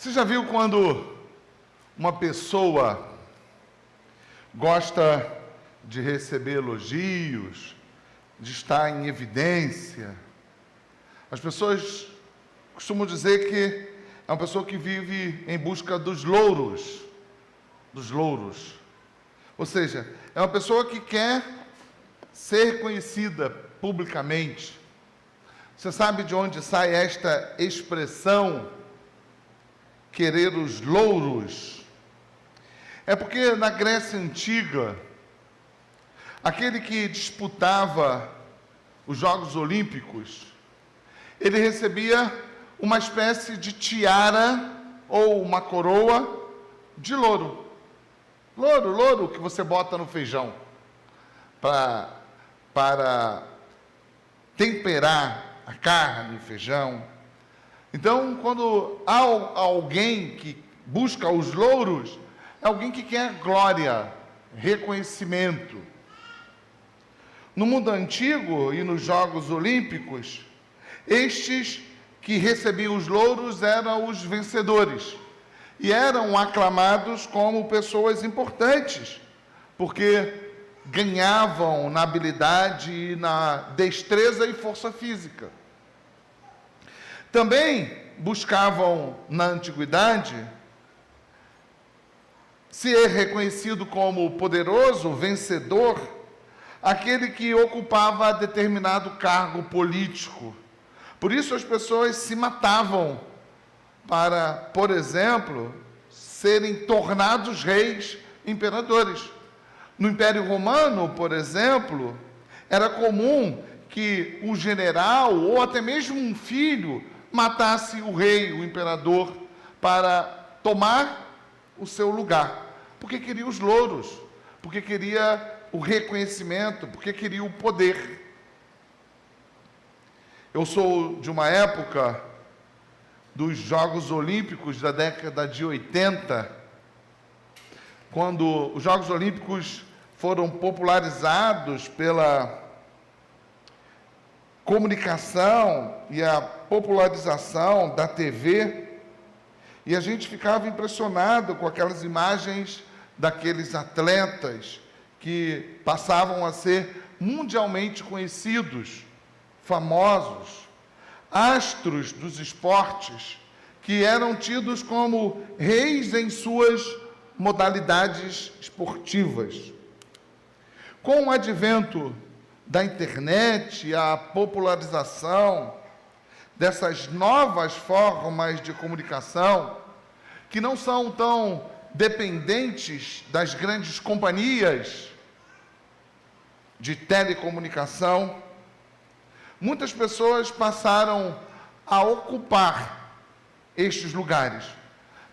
Você já viu quando uma pessoa gosta de receber elogios, de estar em evidência? As pessoas costumam dizer que é uma pessoa que vive em busca dos louros. Ou seja, é uma pessoa que quer ser conhecida publicamente. Você sabe de onde sai esta expressão, querer os louros? É porque na Grécia Antiga, aquele que disputava os Jogos Olímpicos, ele recebia uma espécie de tiara ou uma coroa de louro. Louro que você bota no feijão para temperar a carne, o feijão. Então, quando há alguém que busca os louros, é alguém que quer glória, reconhecimento. No mundo antigo e nos Jogos Olímpicos, estes que recebiam os louros eram os vencedores e eram aclamados como pessoas importantes, porque ganhavam na habilidade, na destreza e força física. Também buscavam na antiguidade ser reconhecido como poderoso, vencedor, aquele que ocupava determinado cargo político. Por isso as pessoas se matavam para, por exemplo, serem tornados reis, imperadores. No Império Romano, por exemplo, era comum que o general ou até mesmo um filho matasse o rei, o imperador, para tomar o seu lugar. Porque queria os louros, porque queria o reconhecimento, porque queria o poder. Eu sou de uma época dos Jogos Olímpicos da década de 80, quando os Jogos Olímpicos foram popularizados pela comunicação e a popularização da TV, e a gente ficava impressionado com aquelas imagens daqueles atletas que passavam a ser mundialmente conhecidos, famosos, astros dos esportes, que eram tidos como reis em suas modalidades esportivas. Com o advento da internet e a popularização dessas novas formas de comunicação, que não são tão dependentes das grandes companhias de telecomunicação, muitas pessoas passaram a ocupar estes lugares.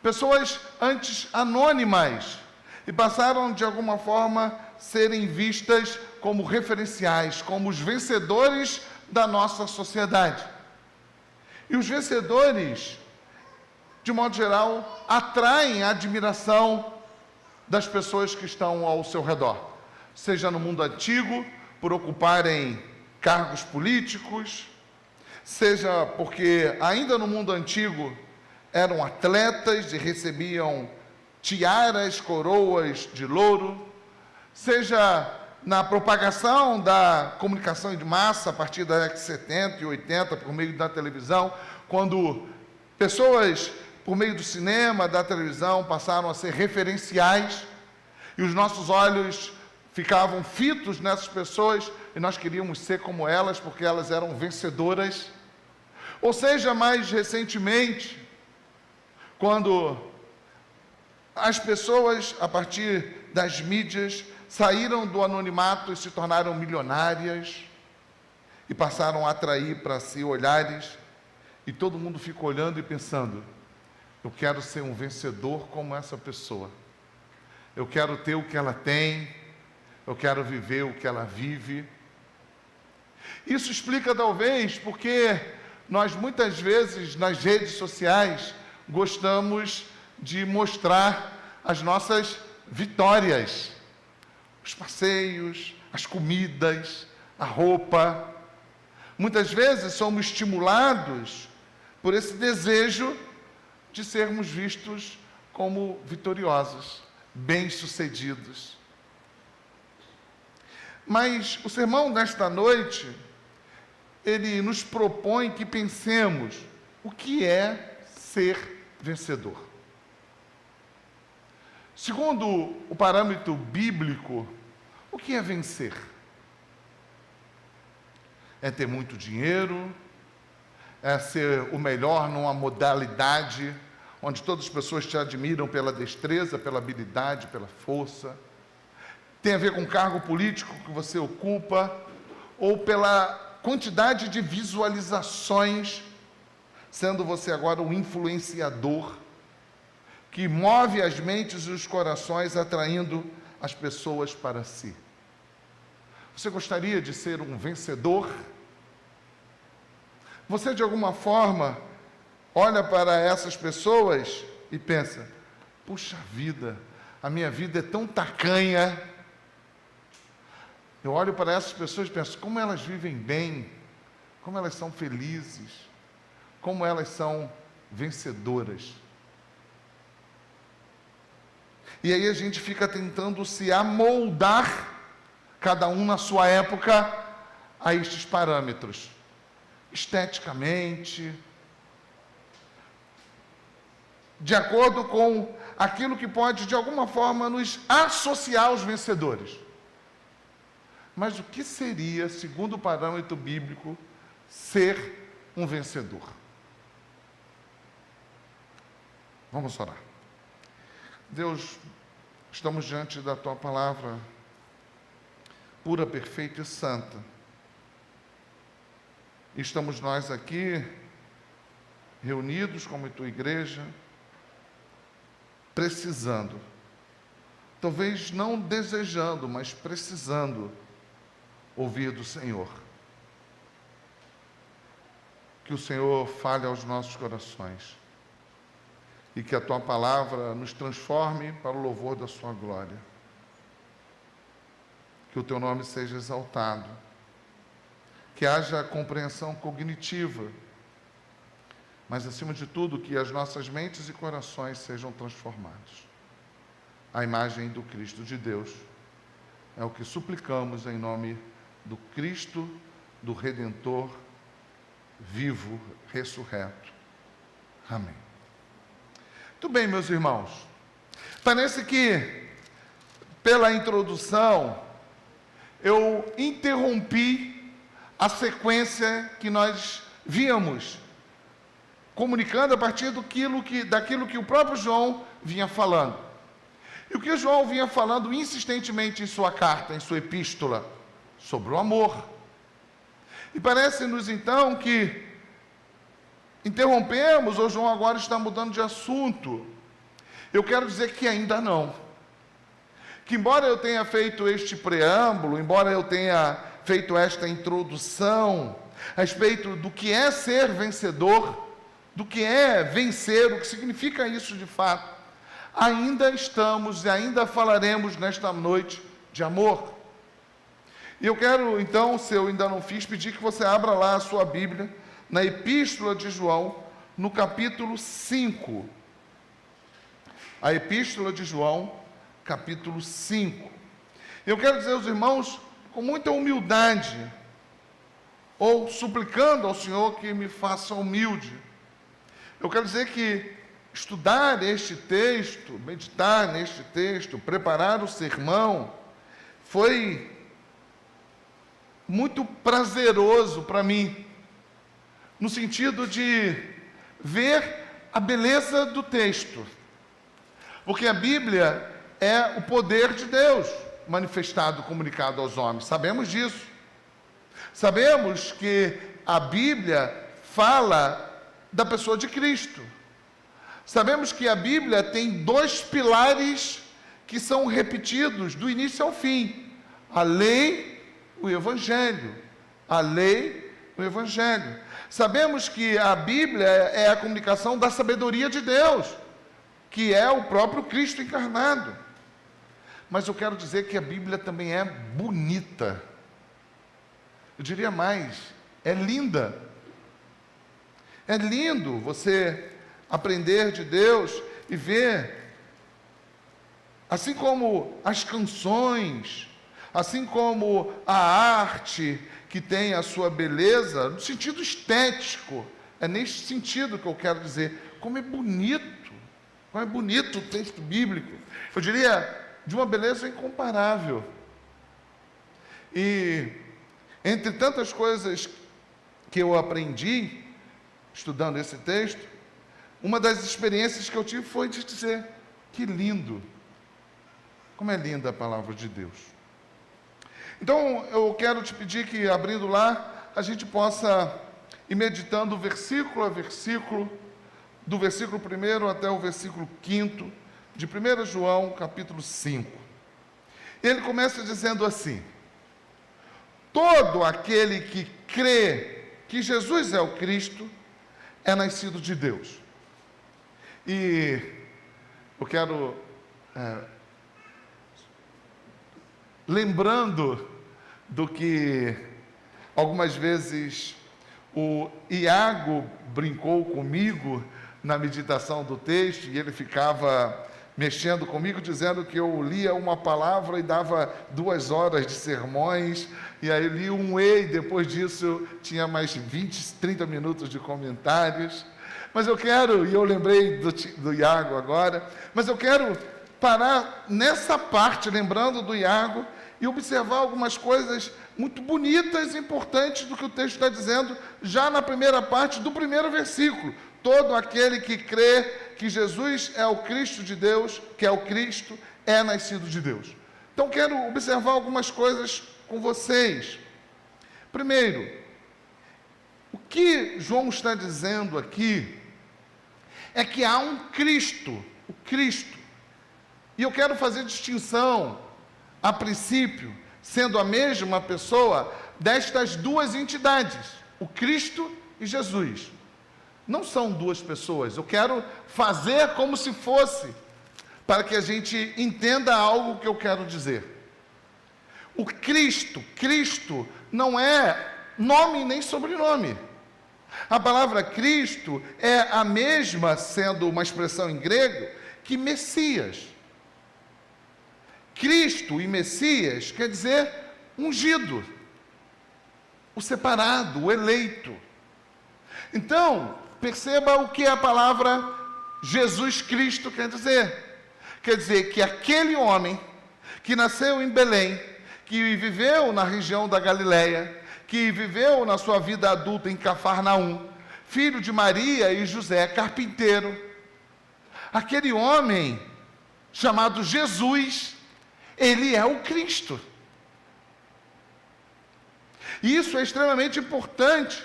Pessoas antes anônimas e passaram, de alguma forma, serem vistas como referenciais, como os vencedores da nossa sociedade. E os vencedores, de modo geral, atraem a admiração das pessoas que estão ao seu redor, seja no mundo antigo, por ocuparem cargos políticos, seja porque ainda no mundo antigo eram atletas e recebiam tiaras, coroas de louro, seja na propagação da comunicação de massa a partir da década de 70 e 80, por meio da televisão, quando pessoas, por meio do cinema, da televisão, passaram a ser referenciais, e os nossos olhos ficavam fitos nessas pessoas, e nós queríamos ser como elas, porque elas eram vencedoras. Ou seja, mais recentemente, quando as pessoas, a partir das mídias, saíram do anonimato e se tornaram milionárias, e passaram a atrair para si olhares, e todo mundo fica olhando e pensando: eu quero ser um vencedor como essa pessoa, eu quero ter o que ela tem, eu quero viver o que ela vive. Isso explica talvez porque nós muitas vezes nas redes sociais gostamos de mostrar as nossas vitórias, os passeios, as comidas, a roupa. Muitas vezes somos estimulados por esse desejo de sermos vistos como vitoriosos, bem-sucedidos. Mas o sermão desta noite, ele nos propõe que pensemos o que é ser vencedor. Segundo o parâmetro bíblico, o que é vencer? É ter muito dinheiro, é ser o melhor numa modalidade onde todas as pessoas te admiram pela destreza, pela habilidade, pela força. Tem a ver com o cargo político que você ocupa, ou pela quantidade de visualizações, sendo você agora um influenciador que move as mentes e os corações, atraindo as pessoas para si. Você gostaria de ser um vencedor? Você, de alguma forma, olha para essas pessoas e pensa: puxa vida, a minha vida é tão tacanha. Eu olho para essas pessoas e penso, como elas vivem bem, como elas são felizes, como elas são vencedoras. E aí a gente fica tentando se amoldar, cada um na sua época, a estes parâmetros. Esteticamente, de acordo com aquilo que pode, de alguma forma, nos associar aos vencedores. Mas o que seria, segundo o parâmetro bíblico, ser um vencedor? Vamos orar. Deus, estamos diante da Tua palavra, pura, perfeita e santa. E estamos nós aqui, reunidos como Tua igreja, precisando, talvez não desejando, mas precisando ouvir do Senhor. Que o Senhor fale aos nossos corações e que a Tua palavra nos transforme para o louvor da Sua glória. Que o Teu nome seja exaltado, que haja compreensão cognitiva, mas acima de tudo que as nossas mentes e corações sejam transformados. A imagem do Cristo de Deus é o que suplicamos em nome do Cristo, do Redentor, vivo, ressurreto. Amém. Muito bem, meus irmãos. Parece que, pela introdução, eu interrompi a sequência que nós víamos, comunicando a partir daquilo que o próprio João vinha falando. E o que João vinha falando insistentemente em sua carta, em sua epístola, sobre o amor. E parece-nos então que interrompemos, ou João agora está mudando de assunto. Eu quero dizer que ainda não. Que embora eu tenha feito este preâmbulo, embora eu tenha feito esta introdução a respeito do que é ser vencedor, do que é vencer, o que significa isso de fato, ainda estamos e ainda falaremos nesta noite de amor. E eu quero, então, se eu ainda não fiz, pedir que você abra lá a sua Bíblia, na Epístola de João, no capítulo 5. A Epístola de João, capítulo 5. Eu quero dizer aos irmãos, com muita humildade, ou suplicando ao Senhor que me faça humilde, eu quero dizer que estudar este texto, meditar neste texto, preparar o sermão, foi muito prazeroso para mim, no sentido de ver a beleza do texto, porque a Bíblia é o poder de Deus manifestado, comunicado aos homens, sabemos disso. Sabemos que a Bíblia fala da pessoa de Cristo. Sabemos que a Bíblia tem dois pilares que são repetidos do início ao fim: a lei, o Evangelho. A lei, o Evangelho. Sabemos que a Bíblia é a comunicação da sabedoria de Deus, que é o próprio Cristo encarnado. Mas eu quero dizer que a Bíblia também é bonita. Eu diria mais, é linda. É lindo você aprender de Deus e ver, assim como as canções, assim como a arte que tem a sua beleza, no sentido estético, é nesse sentido que eu quero dizer, como é bonito o texto bíblico, eu diria, de uma beleza incomparável. E, entre tantas coisas que eu aprendi, estudando esse texto, uma das experiências que eu tive foi de dizer, que lindo, como é linda a palavra de Deus. Então, eu quero te pedir que, abrindo lá, a gente possa ir meditando versículo a versículo, do versículo 1 até o versículo 5 de 1 João, capítulo 5. Ele começa dizendo assim: todo aquele que crê que Jesus é o Cristo é nascido de Deus. E eu quero, lembrando do que algumas vezes o Iago brincou comigo na meditação do texto, e ele ficava mexendo comigo, dizendo que eu lia uma palavra e dava 2 horas de sermões, e aí li um e depois disso tinha mais 20, 30 minutos de comentários. Mas eu quero, e eu lembrei do Iago agora, mas eu quero parar nessa parte, lembrando do Iago, e observar algumas coisas muito bonitas e importantes do que o texto está dizendo, já na primeira parte do primeiro versículo. Todo aquele que crê que Jesus é o Cristo de Deus, que é o Cristo, é nascido de Deus. Então, quero observar algumas coisas com vocês. Primeiro, o que João está dizendo aqui é que há um Cristo, o Cristo. E eu quero fazer distinção, a princípio, sendo a mesma pessoa, destas duas entidades, o Cristo e Jesus. Não são duas pessoas, eu quero fazer como se fosse, para que a gente entenda algo que eu quero dizer. O Cristo não é nome nem sobrenome. A palavra Cristo é a mesma, sendo uma expressão em grego, que Messias. Cristo e Messias quer dizer ungido, o separado, o eleito. Então, perceba o que a palavra Jesus Cristo quer dizer. Quer dizer que aquele homem que nasceu em Belém, que viveu na região da Galileia, que viveu na sua vida adulta em Cafarnaum, filho de Maria e José, carpinteiro, aquele homem chamado Jesus, ele é o Cristo. E isso é extremamente importante.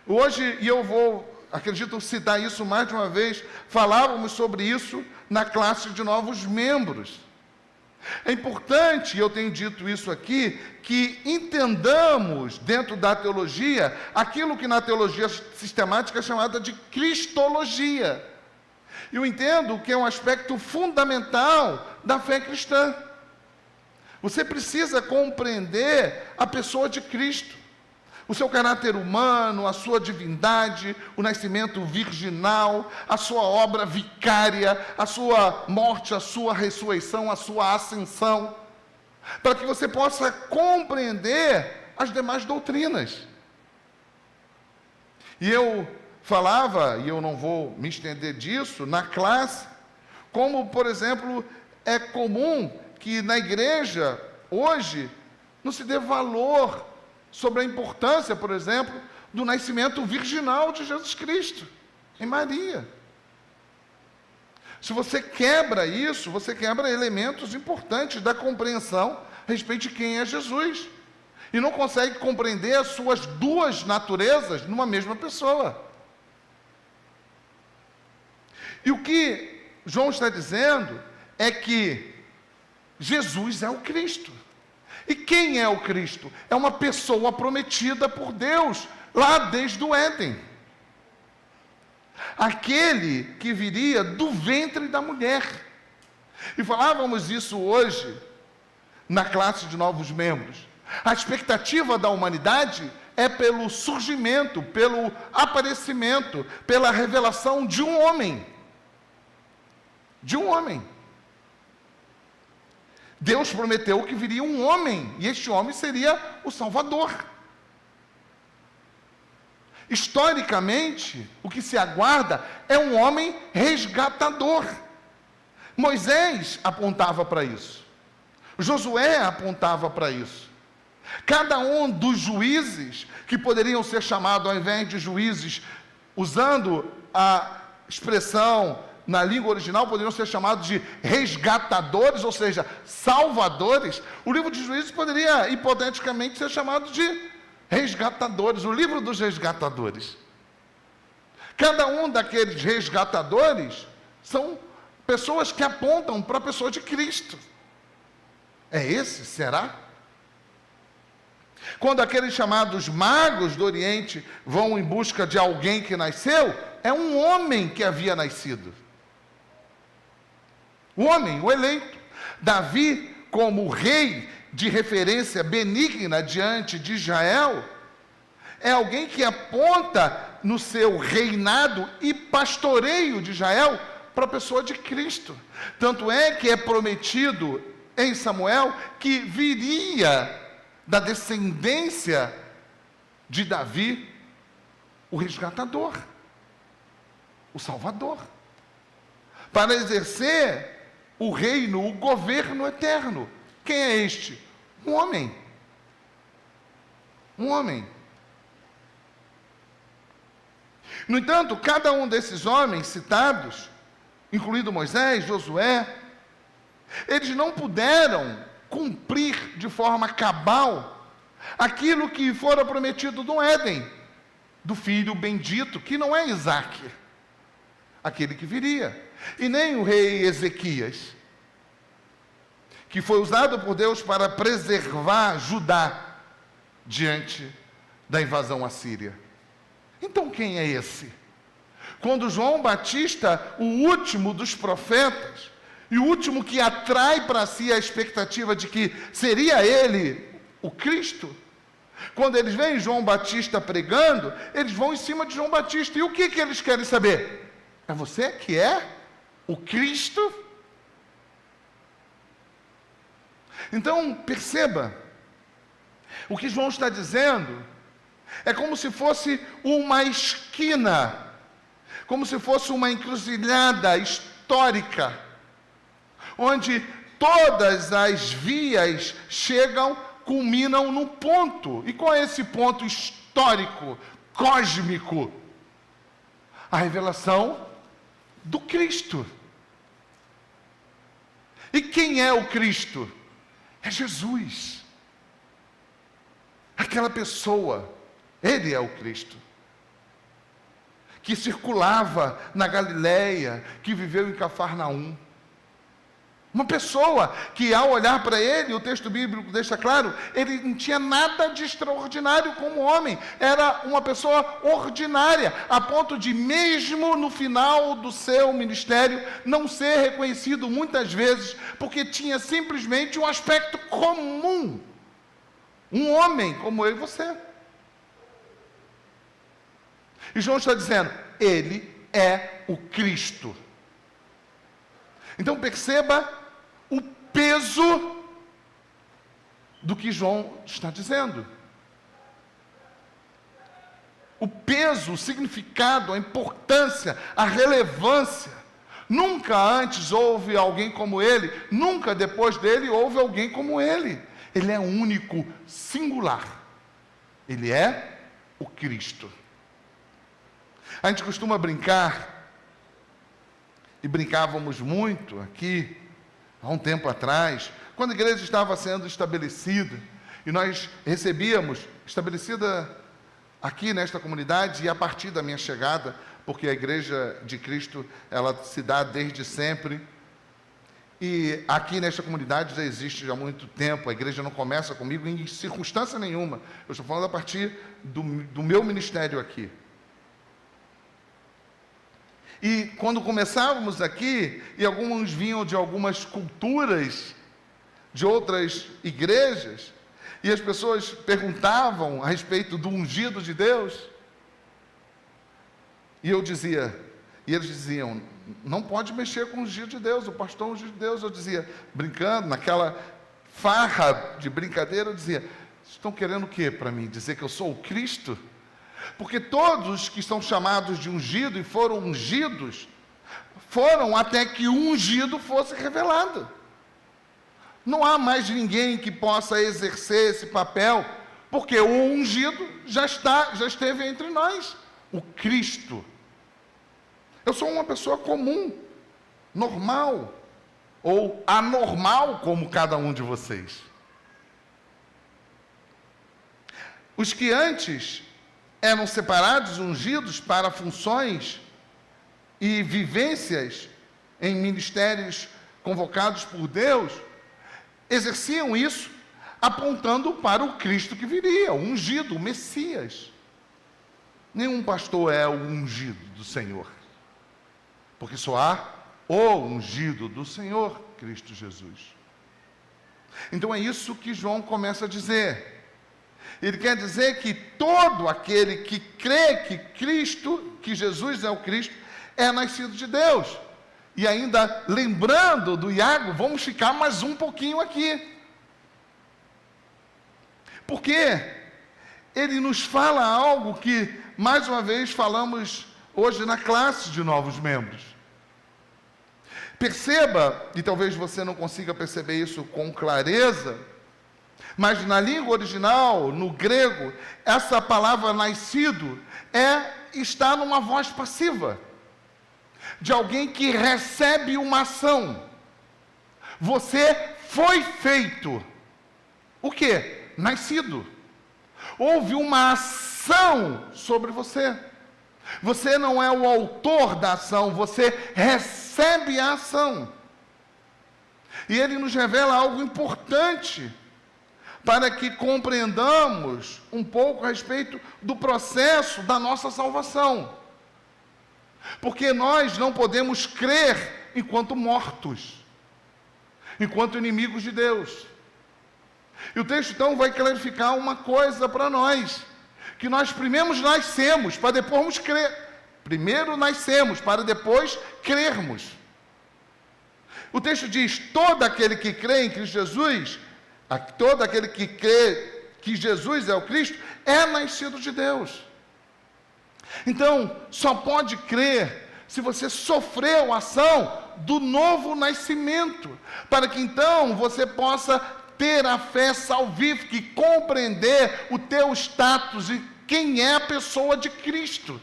Hoje, e eu vou, acredito, citar isso mais de uma vez, falávamos sobre isso na classe de novos membros. É importante, e eu tenho dito isso aqui, que entendamos dentro da teologia aquilo que na teologia sistemática é chamada de cristologia. Eu entendo que é um aspecto fundamental da fé cristã. Você precisa compreender a pessoa de Cristo, o seu caráter humano, a sua divindade, o nascimento virginal, a sua obra vicária, a sua morte, a sua ressurreição, a sua ascensão, para que você possa compreender as demais doutrinas. E eu falava, e eu não vou me estender disso, na classe, como, por exemplo, é comum que na igreja, hoje, não se dê valor sobre a importância, por exemplo, do nascimento virginal de Jesus Cristo, em Maria. Se você quebra isso, você quebra elementos importantes da compreensão a respeito de quem é Jesus. E não consegue compreender as suas duas naturezas numa mesma pessoa. E o que João está dizendo é que Jesus é o Cristo. E quem é o Cristo? É uma pessoa prometida por Deus, lá desde o Éden. Aquele que viria do ventre da mulher. E falávamos isso hoje, na classe de novos membros. A expectativa da humanidade é pelo surgimento, pelo aparecimento, pela revelação de um homem. De um homem. Deus prometeu que viria um homem, e este homem seria o Salvador. Historicamente, o que se aguarda é um homem resgatador. Moisés apontava para isso. Josué apontava para isso. Cada um dos juízes, que poderiam ser chamados, ao invés de juízes, usando a expressão na língua original, poderiam ser chamados de resgatadores, ou seja, salvadores. O livro de Juízes poderia, hipoteticamente, ser chamado de resgatadores, o livro dos resgatadores. Cada um daqueles resgatadores são pessoas que apontam para a pessoa de Cristo. É esse? Será? Quando aqueles chamados magos do Oriente vão em busca de alguém que nasceu, é um homem que havia nascido. O homem, o eleito. Davi, como rei de referência benigna diante de Israel, é alguém que aponta no seu reinado e pastoreio de Israel para a pessoa de Cristo. Tanto é que é prometido em Samuel que viria da descendência de Davi o resgatador, o Salvador, para exercer o reino, o governo eterno. Quem é este? Um homem. Um homem. No entanto, cada um desses homens citados, incluindo Moisés, Josué, eles não puderam cumprir de forma cabal aquilo que fora prometido no Éden, do filho bendito, que não é Isaque, aquele que viria, e nem o rei Ezequias, que foi usado por Deus para preservar Judá diante da invasão assíria. Então quem é esse? Quando João Batista, o último dos profetas, e o último que atrai para si a expectativa de que seria ele o Cristo, quando eles veem João Batista pregando, eles vão em cima de João Batista. E o que eles querem saber? É você que é o Cristo? Então, perceba, o que João está dizendo é como se fosse uma esquina, como se fosse uma encruzilhada histórica, onde todas as vias chegam, culminam num ponto. E qual é esse ponto histórico, cósmico? A revelação do Cristo. E quem é o Cristo? É Jesus. Aquela pessoa, ele é o Cristo, que circulava na Galileia, que viveu em Cafarnaum. Uma pessoa que, ao olhar para ele, o texto bíblico deixa claro, ele não tinha nada de extraordinário como homem, era uma pessoa ordinária, a ponto de, mesmo no final do seu ministério, não ser reconhecido muitas vezes, porque tinha simplesmente um aspecto comum, um homem como eu e você. E João está dizendo, ele é o Cristo. Então perceba o peso do que João está dizendo. O peso, o significado, a importância, a relevância. Nunca antes houve alguém como ele, nunca depois dele houve alguém como ele. Ele é único, singular. Ele é o Cristo. A gente costuma brincar, e brincávamos muito aqui, há um tempo atrás, quando a igreja estava sendo estabelecida, e nós recebíamos, estabelecida aqui nesta comunidade, e a partir da minha chegada, porque a igreja de Cristo, ela se dá desde sempre, e aqui nesta comunidade já existe há muito tempo, a igreja não começa comigo em circunstância nenhuma, eu estou falando a partir do meu ministério aqui. E quando começávamos aqui, e alguns vinham de algumas culturas, de outras igrejas, e as pessoas perguntavam a respeito do ungido de Deus, e eles diziam, não pode mexer com o ungido de Deus, o pastor ungido de Deus. Eu dizia, brincando, naquela farra de brincadeira, eu dizia, estão querendo o quê para mim? Dizer que eu sou o Cristo? Porque todos que são chamados de ungido e foram ungidos, foram até que o ungido fosse revelado. Não há mais ninguém que possa exercer esse papel, porque o ungido já esteve entre nós, o Cristo. Eu sou uma pessoa comum, normal, ou anormal, como cada um de vocês. Os que antes eram separados, ungidos para funções e vivências em ministérios convocados por Deus, exerciam isso apontando para o Cristo que viria, o ungido, o Messias. Nenhum pastor é o ungido do Senhor, porque só há o ungido do Senhor, Cristo Jesus. Então é isso que João começa a dizer. Ele quer dizer que todo aquele que crê que Cristo, que Jesus é o Cristo, é nascido de Deus. E ainda lembrando do Iago, vamos ficar mais um pouquinho aqui. Porque ele nos fala algo que, mais uma vez, falamos hoje na classe de novos membros. Perceba, e talvez você não consiga perceber isso com clareza, mas na língua original, no grego, essa palavra nascido está numa voz passiva, de alguém que recebe uma ação. Você foi feito. O quê? Nascido. Houve uma ação sobre você. Você não é o autor da ação, você recebe a ação. E ele nos revela algo importante, para que compreendamos um pouco a respeito do processo da nossa salvação. Porque nós não podemos crer enquanto mortos, enquanto inimigos de Deus. E o texto então vai clarificar uma coisa para nós, que nós primeiro nascemos para depois crer. Primeiro nascemos para depois crermos. O texto diz, todo aquele que crê em Cristo Jesus, todo aquele que crê que Jesus é o Cristo, é nascido de Deus. Então, só pode crer se você sofreu a ação do novo nascimento, para que então você possa ter a fé salvífica e compreender o teu status e quem é a pessoa de Cristo.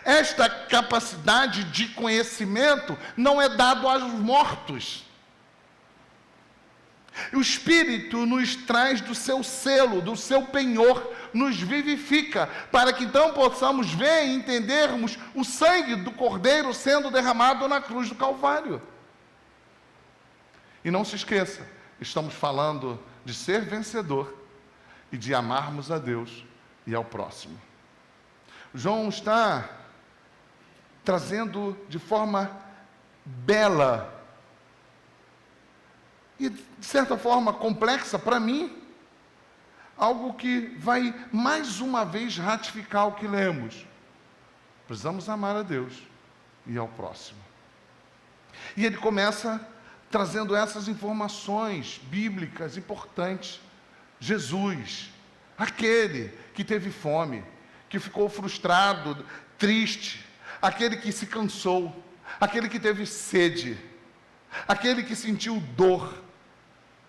Esta capacidade de conhecimento não é dado aos mortos. O Espírito nos traz do seu selo, do seu penhor, nos vivifica, para que então possamos ver e entendermos o sangue do Cordeiro sendo derramado na cruz do Calvário. E não se esqueça, estamos falando de ser vencedor e de amarmos a Deus e ao próximo. João está trazendo de forma bela e, de certa forma, complexa para mim, algo que vai mais uma vez ratificar o que lemos. Precisamos amar a Deus e ao próximo. E ele começa trazendo essas informações bíblicas importantes. Jesus, aquele que teve fome, que ficou frustrado, triste, aquele que se cansou, aquele que teve sede, aquele que sentiu dor,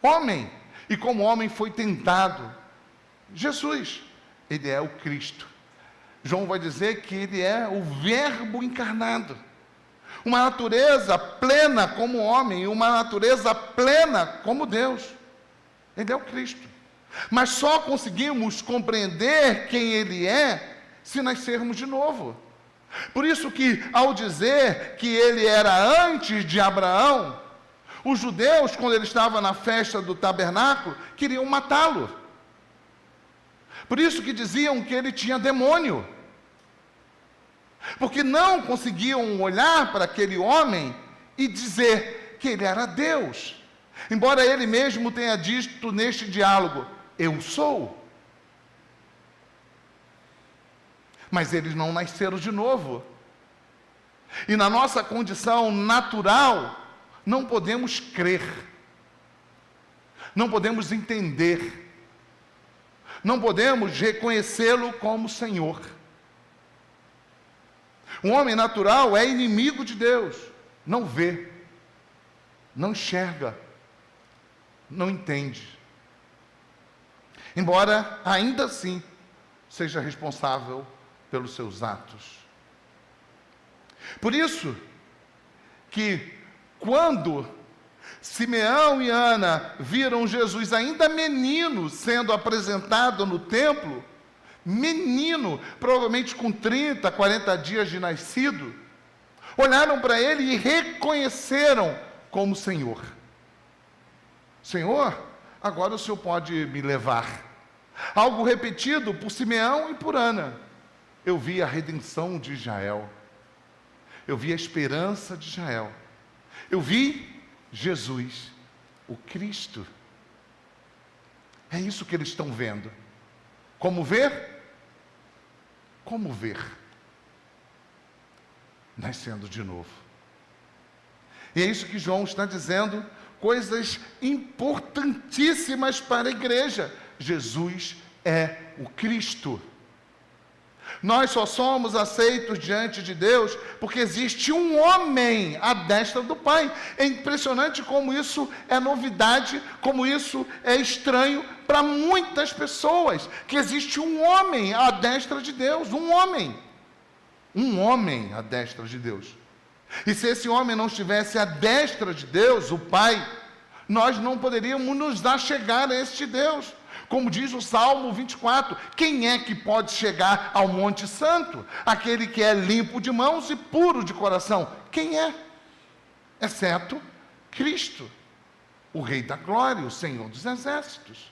homem, e como homem foi tentado. Jesus, ele é o Cristo. João vai dizer que ele é o Verbo encarnado, uma natureza plena como homem e uma natureza plena como Deus. Ele é o Cristo. Mas só conseguimos compreender quem ele é se nascermos de novo. Por isso que, ao dizer que ele era antes de Abraão, os judeus, quando ele estava na festa do tabernáculo, queriam matá-lo. Por isso que diziam que ele tinha demônio. Porque não conseguiam olhar para aquele homem e dizer que ele era Deus. Embora ele mesmo tenha dito neste diálogo, eu sou. Mas eles não nasceram de novo. E na nossa condição natural, não podemos crer, não podemos entender, não podemos reconhecê-lo como Senhor. O homem natural é inimigo de Deus, não vê, não enxerga, não entende. Embora ainda assim seja responsável pelos seus atos. Por isso que quando Simeão e Ana viram Jesus ainda menino sendo apresentado no templo, menino, provavelmente com 30, 40 dias de nascido, olharam para ele e reconheceram como Senhor. Senhor, agora o Senhor pode me levar. Algo repetido por Simeão e por Ana. Eu vi a redenção de Israel. Eu vi a esperança de Israel. Eu vi Jesus, o Cristo. É isso que eles estão vendo. Como ver? Como ver? Nascendo de novo. E é isso que João está dizendo, coisas importantíssimas para a igreja. Jesus é o Cristo. Nós só somos aceitos diante de Deus porque existe um homem à destra do Pai. É impressionante como isso é novidade, como isso é estranho para muitas pessoas, que existe um homem à destra de Deus, um homem à destra de Deus. E se esse homem não estivesse à destra de Deus, o Pai, nós não poderíamos nos achegar a este Deus. Como diz o Salmo 24, quem é que pode chegar ao Monte Santo? Aquele que é limpo de mãos e puro de coração. Quem é? Exceto Cristo, o Rei da Glória, o Senhor dos Exércitos.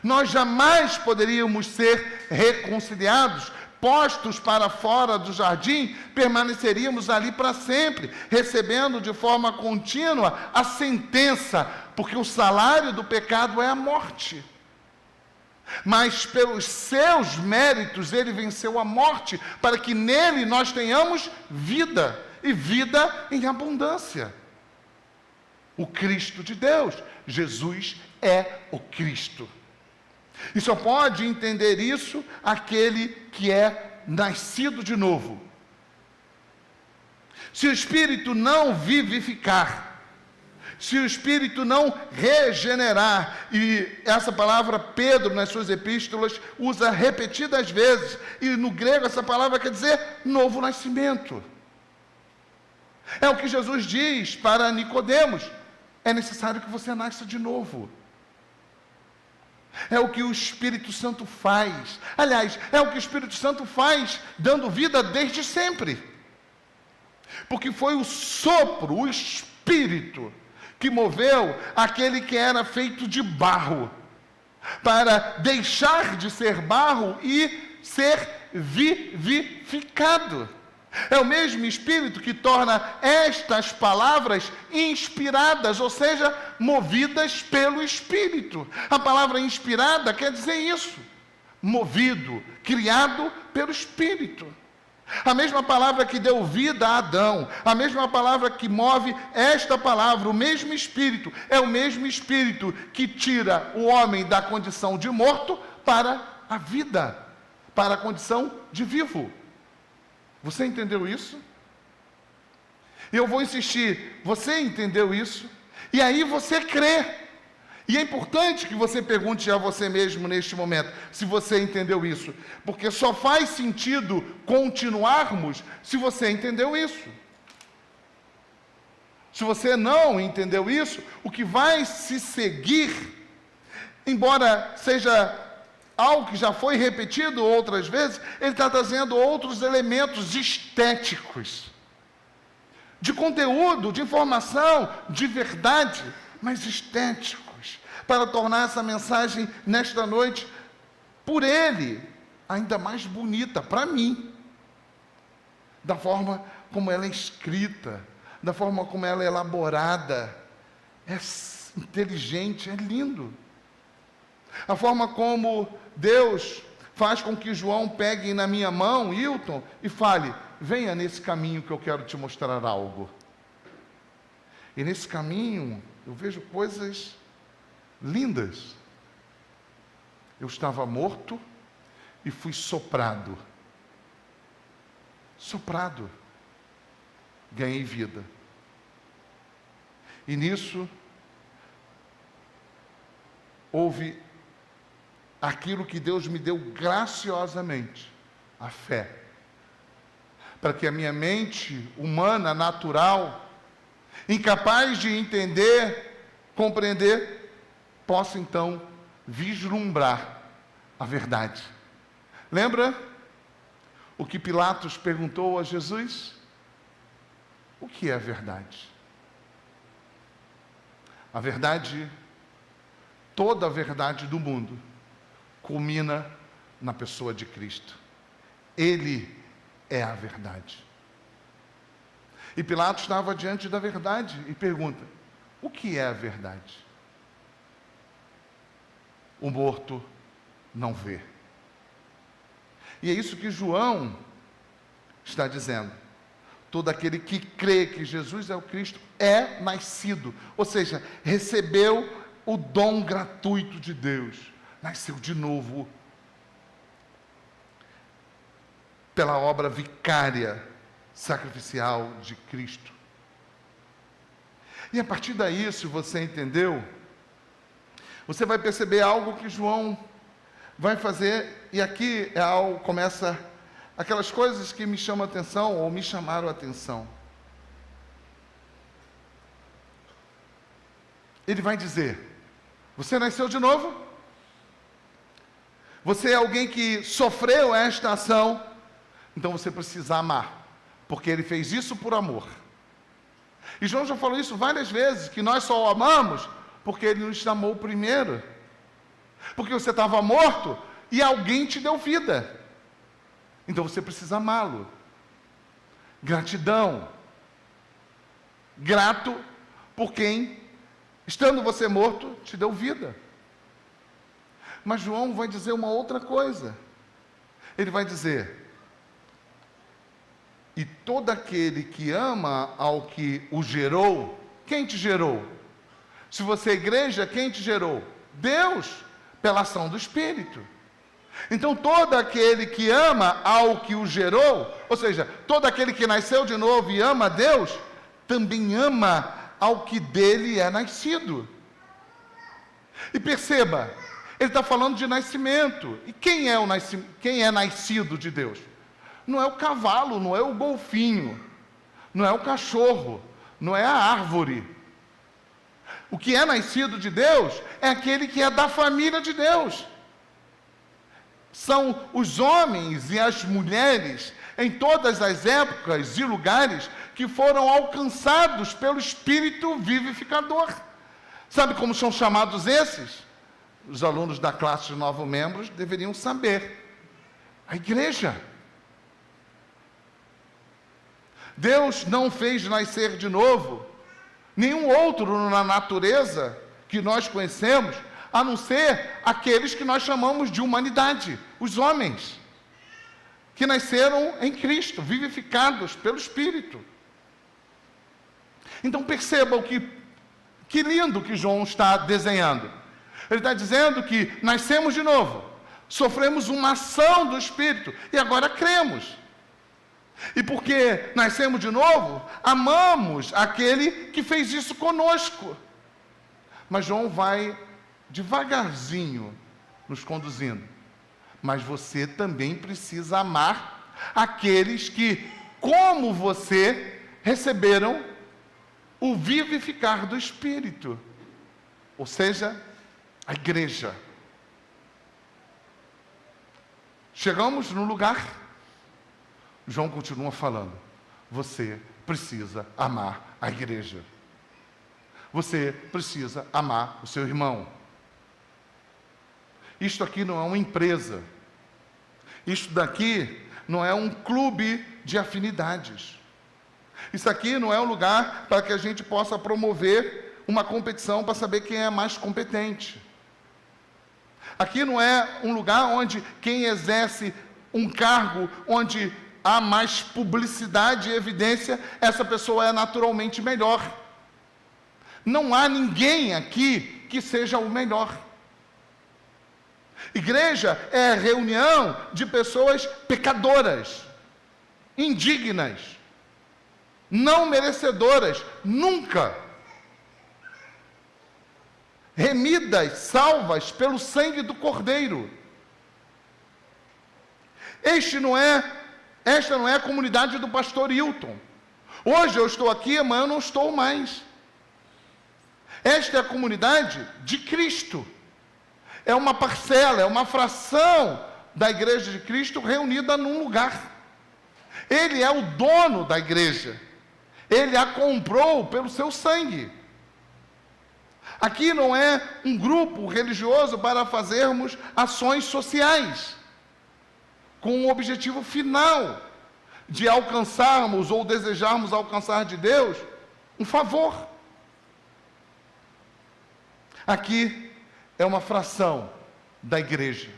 Nós jamais poderíamos ser reconciliados, postos para fora do jardim, permaneceríamos ali para sempre, recebendo de forma contínua a sentença, porque o salário do pecado é a morte. Mas pelos seus méritos ele venceu a morte, para que nele nós tenhamos vida, e vida em abundância. O Cristo de Deus, Jesus é o Cristo. E só pode entender isso aquele que é nascido de novo. Se o Espírito não vivificar, se o Espírito não regenerar, e essa palavra Pedro nas suas epístolas usa repetidas vezes, e no grego essa palavra quer dizer novo nascimento. É o que Jesus diz para Nicodemos: é necessário que você nasça de novo. É o que o Espírito Santo faz. Aliás, é o que o Espírito Santo faz, dando vida desde sempre. Porque foi o sopro, o Espírito, que moveu aquele que era feito de barro, para deixar de ser barro e ser vivificado. É o mesmo Espírito que torna estas palavras inspiradas, ou seja, movidas pelo Espírito. A palavra inspirada quer dizer isso: movido, criado pelo Espírito. A mesma palavra que deu vida a Adão, a mesma palavra que move esta palavra, o mesmo Espírito, é o mesmo Espírito que tira o homem da condição de morto para a vida, para a condição de vivo. Você entendeu isso? Eu vou insistir, você entendeu isso? E aí você crê. E é importante que você pergunte a você mesmo neste momento, se você entendeu isso. Porque só faz sentido continuarmos se você entendeu isso. Se você não entendeu isso, o que vai se seguir, embora seja algo que já foi repetido outras vezes, ele está trazendo outros elementos estéticos, de conteúdo, de informação, de verdade, mas estéticos, para tornar essa mensagem nesta noite, por ele, ainda mais bonita para mim, da forma como ela é escrita, da forma como ela é elaborada, é inteligente, é lindo. A forma como Deus faz com que João pegue na minha mão, Hilton, e fale: venha nesse caminho que eu quero te mostrar algo. E nesse caminho eu vejo coisas lindas. Eu estava morto e fui soprado. Soprado. Ganhei vida. E nisso houve aquilo que Deus me deu graciosamente, a fé. Para que a minha mente humana, natural, incapaz de entender, compreender, possa então vislumbrar a verdade. Lembra o que Pilatos perguntou a Jesus? O que é a verdade? A verdade, toda a verdade do mundo, culmina na pessoa de Cristo. Ele é a verdade. E Pilatos estava diante da verdade e pergunta: o que é a verdade? O morto não vê. E é isso que João está dizendo. Todo aquele que crê que Jesus é o Cristo é nascido, ou seja, recebeu o dom gratuito de Deus, nasceu de novo, pela obra vicária, sacrificial de Cristo. E a partir daí, se você entendeu, você vai perceber algo que João vai fazer, e aqui é algo, começa aquelas coisas que me chamam a atenção, ou me chamaram a atenção. Ele vai dizer: você nasceu de novo? Você é alguém que sofreu esta ação, então você precisa amar, porque ele fez isso por amor. E João já falou isso várias vezes, que nós só o amamos porque ele nos amou primeiro. Porque você estava morto e alguém te deu vida. Então você precisa amá-lo. Gratidão. Grato por quem, estando você morto, te deu vida. Mas João vai dizer uma outra coisa. Ele vai dizer: e todo aquele que ama ao que o gerou, quem te gerou? Se você é igreja, quem te gerou? Deus, pela ação do Espírito. Então todo aquele que ama ao que o gerou, ou seja, todo aquele que nasceu de novo e ama a Deus, também ama ao que dele é nascido. E perceba, ele está falando de nascimento. E quem é nascido de Deus? Não é o cavalo, não é o golfinho, não é o cachorro, não é a árvore. O que é nascido de Deus é aquele que é da família de Deus. São os homens e as mulheres, em todas as épocas e lugares, que foram alcançados pelo Espírito vivificador. Sabe como são chamados esses? Os alunos da classe de novos membros deveriam saber. A igreja. Deus não fez nascer de novo nenhum outro na natureza que nós conhecemos, a não ser aqueles que nós chamamos de humanidade, os homens, que nasceram em Cristo, vivificados pelo Espírito. Então perceba que lindo que João está desenhando. Ele está dizendo que nascemos de novo, sofremos uma ação do Espírito e agora cremos. E porque nascemos de novo, amamos aquele que fez isso conosco. Mas João vai devagarzinho nos conduzindo. Mas você também precisa amar aqueles que, como você, receberam o vivificar do Espírito. Ou seja, a igreja. Chegamos no lugar. João continua falando: você precisa amar a igreja. Você precisa amar o seu irmão. Isto aqui não é uma empresa. Isto daqui não é um clube de afinidades. Isso aqui não é um lugar para que a gente possa promover uma competição para saber quem é mais competente. Aqui não é um lugar onde quem exerce um cargo, onde há mais publicidade e evidência, essa pessoa é naturalmente melhor. Não há ninguém aqui que seja o melhor. Igreja é reunião de pessoas pecadoras, indignas, não merecedoras, nunca. Remidas, salvas pelo sangue do Cordeiro. Esta não é a comunidade do pastor Hilton. Hoje eu estou aqui, amanhã eu não estou mais. Esta é a comunidade de Cristo. É uma parcela, é uma fração da igreja de Cristo reunida num lugar. Ele é o dono da igreja. Ele a comprou pelo seu sangue. Aqui não é um grupo religioso para fazermos ações sociais, com o objetivo final de alcançarmos ou desejarmos alcançar de Deus um favor. Aqui é uma fração da igreja.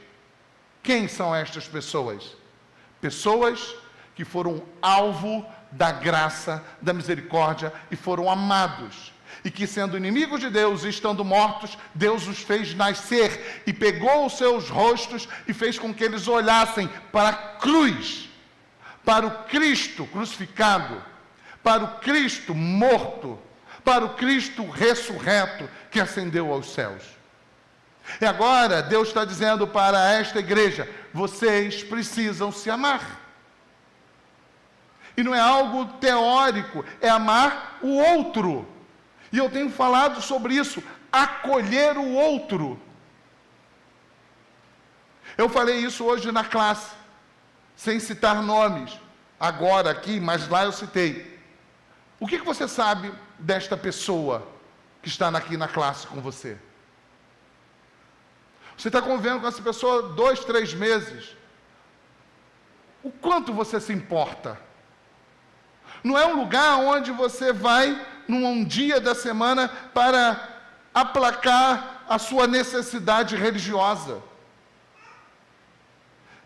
Quem são estas pessoas? Pessoas que foram alvo da graça, da misericórdia e foram amados. E que, sendo inimigos de Deus e estando mortos, Deus os fez nascer e pegou os seus rostos e fez com que eles olhassem para a cruz, para o Cristo crucificado, para o Cristo morto, para o Cristo ressurreto que ascendeu aos céus. E agora Deus está dizendo para esta igreja: vocês precisam se amar. E não é algo teórico, é amar o outro. E eu tenho falado sobre isso, acolher o outro. Eu falei isso hoje na classe, sem citar nomes, agora aqui, mas lá eu citei. O que você sabe desta pessoa que está aqui na classe com você? Você está convivendo com essa pessoa 2, 3 meses. O quanto você se importa? Não é um lugar onde você vai num dia da semana para aplacar a sua necessidade religiosa.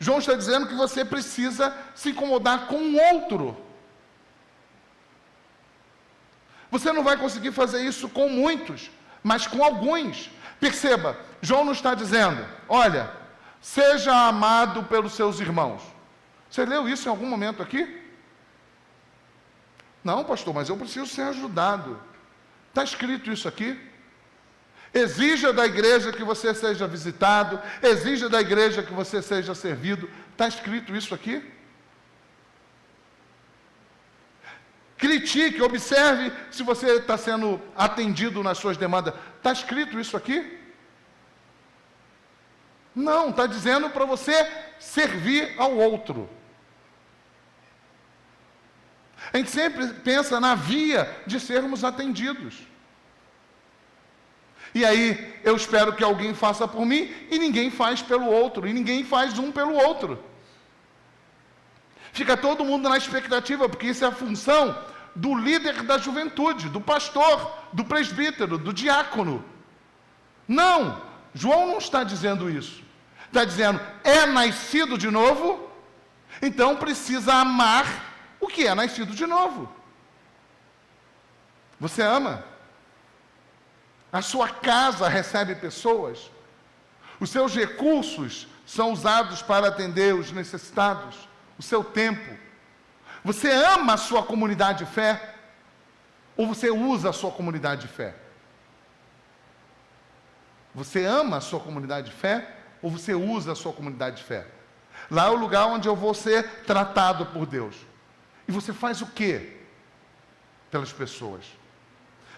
João está dizendo que você precisa se incomodar com o outro. Você não vai conseguir fazer isso com muitos, mas com alguns. Perceba, João não está dizendo: olha, seja amado pelos seus irmãos. Você leu isso em algum momento aqui? Não, pastor, mas eu preciso ser ajudado. Está escrito isso aqui? Exija da igreja que você seja visitado, exija da igreja que você seja servido. Está escrito isso aqui? Critique, observe se você está sendo atendido nas suas demandas. Está escrito isso aqui? Não, está dizendo para você servir ao outro. A gente sempre pensa na via de sermos atendidos. E aí, eu espero que alguém faça por mim, e ninguém faz pelo outro, e ninguém faz um pelo outro. Fica todo mundo na expectativa, porque isso é a função do líder da juventude, do pastor, do presbítero, do diácono. Não, João não está dizendo isso. Está dizendo: é nascido de novo, então precisa amar o que é nascido de novo. Você ama? A sua casa recebe pessoas? Os seus recursos são usados para atender os necessitados? O seu tempo? Você ama a sua comunidade de fé? Ou você usa a sua comunidade de fé? Você ama a sua comunidade de fé? Ou você usa a sua comunidade de fé? Lá é o lugar onde eu vou ser tratado por Deus. E você faz o quê pelas pessoas?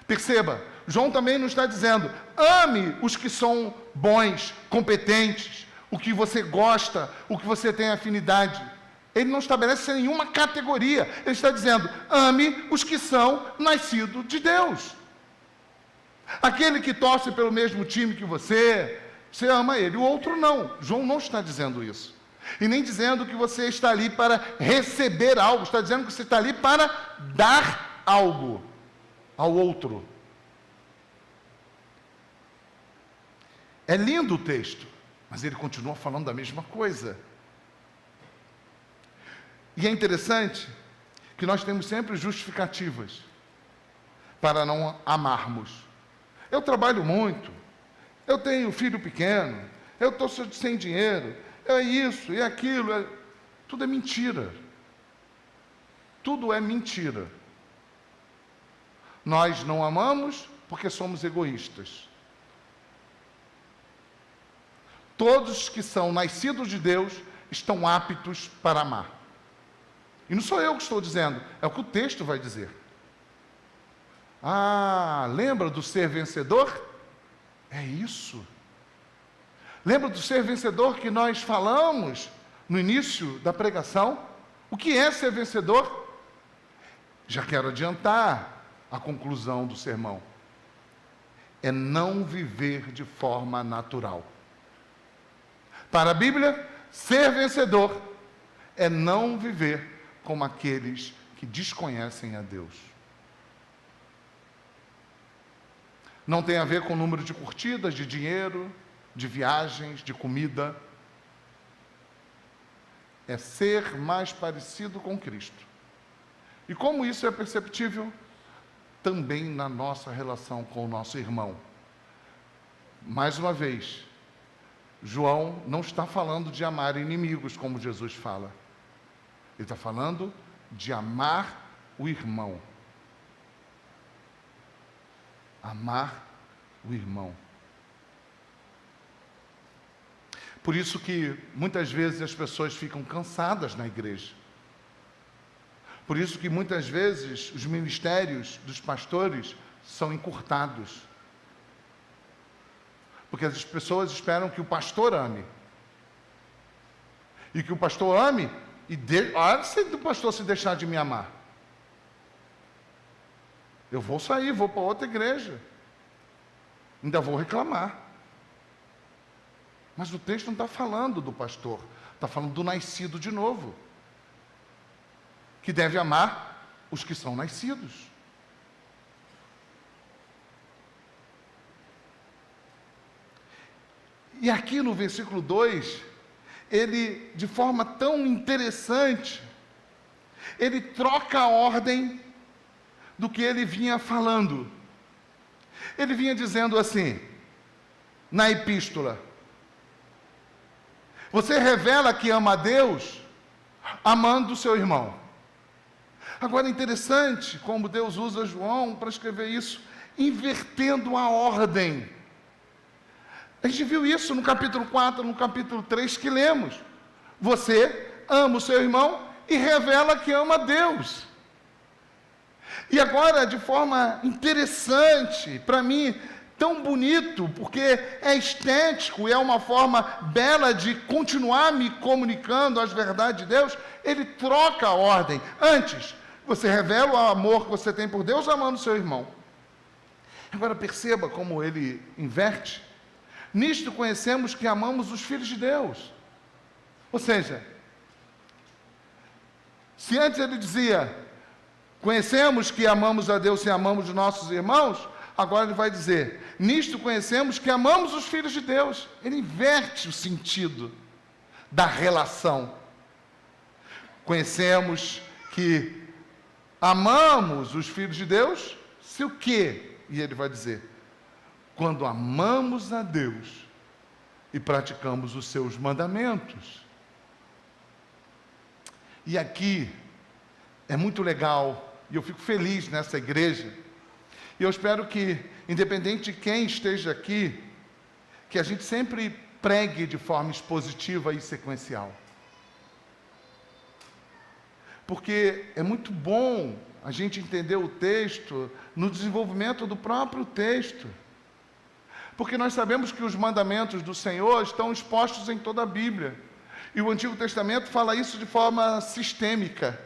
Perceba, João também não está dizendo: ame os que são bons, competentes, o que você gosta, o que você tem afinidade. Ele não estabelece nenhuma categoria. Ele está dizendo: ame os que são nascidos de Deus. Aquele que torce pelo mesmo time que você ama ele. O outro não. João não está dizendo isso. E nem dizendo que você está ali para receber algo. Está dizendo que você está ali para dar algo ao outro. É lindo o texto. Mas ele continua falando da mesma coisa. E é interessante que nós temos sempre justificativas para não amarmos. Eu trabalho muito, eu tenho filho pequeno, eu estou sem dinheiro, é isso, é aquilo, tudo é mentira. Tudo é mentira. Nós não amamos porque somos egoístas. Todos que são nascidos de Deus estão aptos para amar. E não sou eu que estou dizendo, é o que o texto vai dizer. Lembra do ser vencedor? É isso. Lembra do ser vencedor que nós falamos no início da pregação? O que é ser vencedor? Já quero adiantar a conclusão do sermão. É não viver de forma natural. Para a Bíblia, ser vencedor é não viver como aqueles que desconhecem a Deus. Não tem a ver com o número de curtidas, de dinheiro, de viagens, de comida. É ser mais parecido com Cristo. E como isso é perceptível? Também na nossa relação com o nosso irmão. Mais uma vez, João não está falando de amar inimigos, como Jesus fala. Ele está falando de amar o irmão. Amar o irmão. Por isso que muitas vezes as pessoas ficam cansadas na igreja. Por isso que muitas vezes os ministérios dos pastores são encurtados. Porque as pessoas esperam que o pastor ame. E que o pastor ame, olha se o pastor se deixar de me amar. Eu vou sair, vou para outra igreja. Ainda vou reclamar. Mas o texto não está falando do pastor, está falando do nascido de novo. Que deve amar os que são nascidos. E aqui no versículo 2, ele, de forma tão interessante, ele troca a ordem do que ele vinha falando. Ele vinha dizendo assim, na epístola: você revela que ama a Deus amando o seu irmão. Agora é interessante como Deus usa João para escrever isso, invertendo a ordem. A gente viu isso no capítulo 4, no capítulo 3 que lemos. Você ama o seu irmão e revela que ama a Deus. E agora, de forma interessante, para mim, tão bonito, porque é estético, é uma forma bela de continuar me comunicando as verdades de Deus, ele troca a ordem. Antes, você revela o amor que você tem por Deus amando o seu irmão. Agora perceba como ele inverte. Nisto conhecemos que amamos os filhos de Deus. Ou seja, se antes ele dizia, conhecemos que amamos a Deus e amamos os nossos irmãos, agora ele vai dizer, nisto conhecemos que amamos os filhos de Deus. Ele inverte o sentido da relação. Conhecemos que amamos os filhos de Deus, se o quê? E ele vai dizer, quando amamos a Deus e praticamos os seus mandamentos. E aqui é muito legal, e eu fico feliz nessa igreja, e eu espero que, independente de quem esteja aqui, que a gente sempre pregue de forma expositiva e sequencial. Porque é muito bom a gente entender o texto no desenvolvimento do próprio texto. Porque nós sabemos que os mandamentos do Senhor estão expostos em toda a Bíblia. E o Antigo Testamento fala isso de forma sistêmica.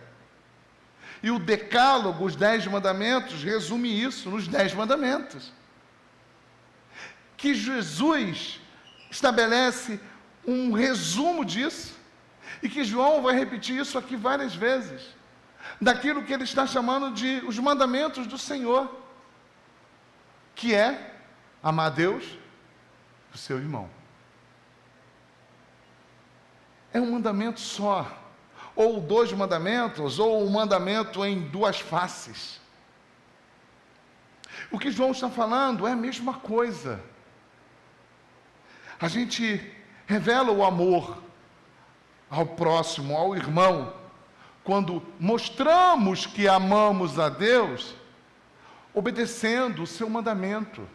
E o Decálogo, os 10 mandamentos, resume isso nos 10 mandamentos. Que Jesus estabelece um resumo disso. E que João vai repetir isso aqui várias vezes. Daquilo que ele está chamando de os mandamentos do Senhor. Que é amar a Deus e o seu irmão. é um mandamento só, ou 2 mandamentos, ou um mandamento em 2 faces. O que João está falando é a mesma coisa. A gente revela o amor ao próximo, ao irmão, quando mostramos que amamos a Deus, obedecendo o seu mandamento.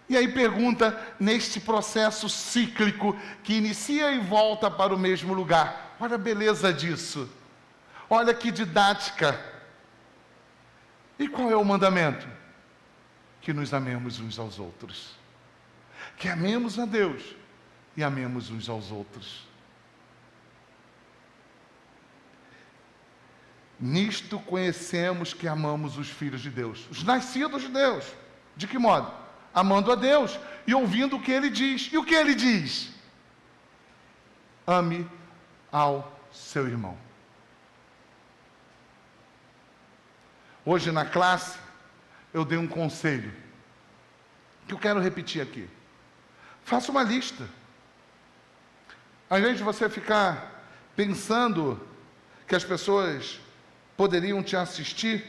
E aí pergunta, neste processo cíclico, que inicia e volta para o mesmo lugar. Olha a beleza disso. Olha que didática. E qual é o mandamento? Que nos amemos uns aos outros. Que amemos a Deus e amemos uns aos outros. Nisto conhecemos que amamos os filhos de Deus, os nascidos de Deus. De que modo? Amando a Deus e ouvindo o que Ele diz. E o que Ele diz? Ame ao seu irmão. Hoje na classe, eu dei um conselho, que eu quero repetir aqui. Faça uma lista. Ao invés de você ficar pensando que as pessoas poderiam te assistir,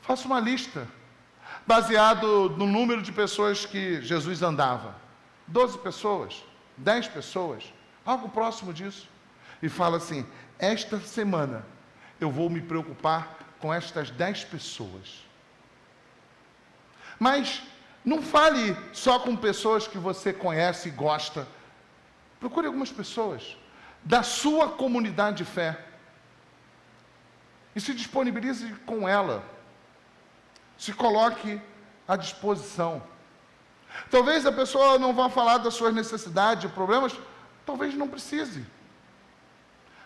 faça uma lista, baseado no número de pessoas que Jesus andava. 12 pessoas, 10 pessoas, algo próximo disso. E fala assim, esta semana eu vou me preocupar com estas 10 pessoas. Mas não fale só com pessoas que você conhece e gosta. Procure algumas pessoas da sua comunidade de fé e se disponibilize com ela. Se coloque à disposição. Talvez a pessoa não vá falar das suas necessidades, problemas, talvez não precise.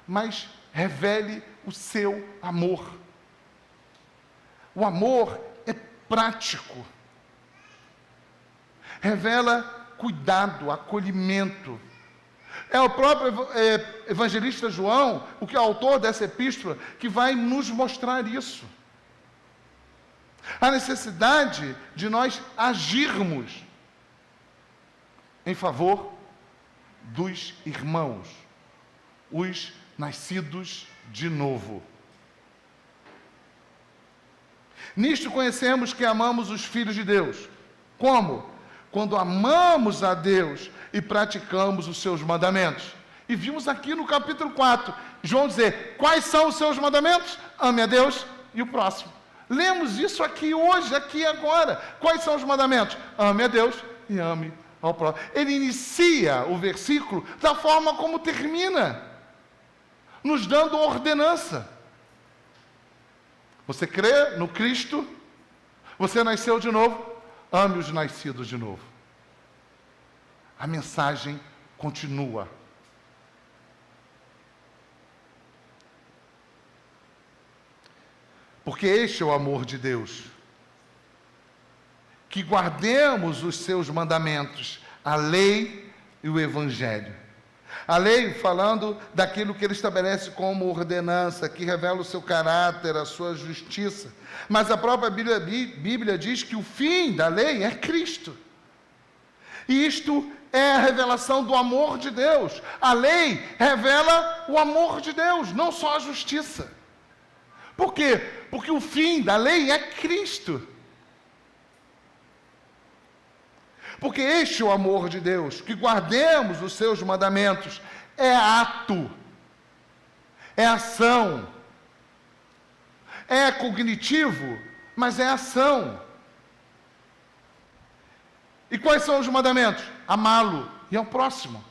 Mas revele o seu amor. O amor é prático. Revela cuidado, acolhimento. É o próprio evangelista João, o que é autor dessa epístola, que vai nos mostrar isso. A necessidade de nós agirmos em favor dos irmãos, os nascidos de novo. Nisto conhecemos que amamos os filhos de Deus. Como? Quando amamos a Deus e praticamos os seus mandamentos. E vimos aqui no capítulo 4, João dizer, quais são os seus mandamentos? Ame a Deus e o próximo. Lemos isso aqui hoje, aqui e agora. Quais são os mandamentos? Ame a Deus e ame ao próximo. Ele inicia o versículo da forma como termina, nos dando ordenança. Você crê no Cristo? Você nasceu de novo? Ame os nascidos de novo. A mensagem continua. Porque este é o amor de Deus. Que guardemos os seus mandamentos, a lei e o evangelho. A lei falando daquilo que ele estabelece como ordenança, que revela o seu caráter, a sua justiça. Mas a própria Bíblia diz que o fim da lei é Cristo. E isto é a revelação do amor de Deus. A lei revela o amor de Deus, não só a justiça. Por quê? Porque o fim da lei é Cristo. Porque este é o amor de Deus, que guardemos os seus mandamentos, é ato, é ação, é cognitivo, mas é ação. E quais são os mandamentos? Amá-lo e ao próximo.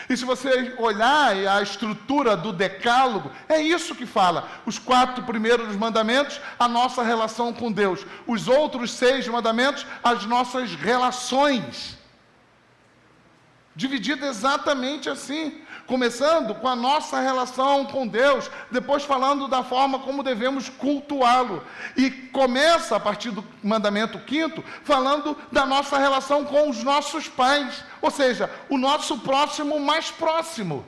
E se você olhar a estrutura do decálogo, é isso que fala. Os 4 primeiros mandamentos, a nossa relação com Deus. Os outros 6 mandamentos, as nossas relações. Dividido exatamente assim. Começando com a nossa relação com Deus, depois falando da forma como devemos cultuá-lo. E começa, a partir do mandamento 5º, falando da nossa relação com os nossos pais. Ou seja, o nosso próximo mais próximo.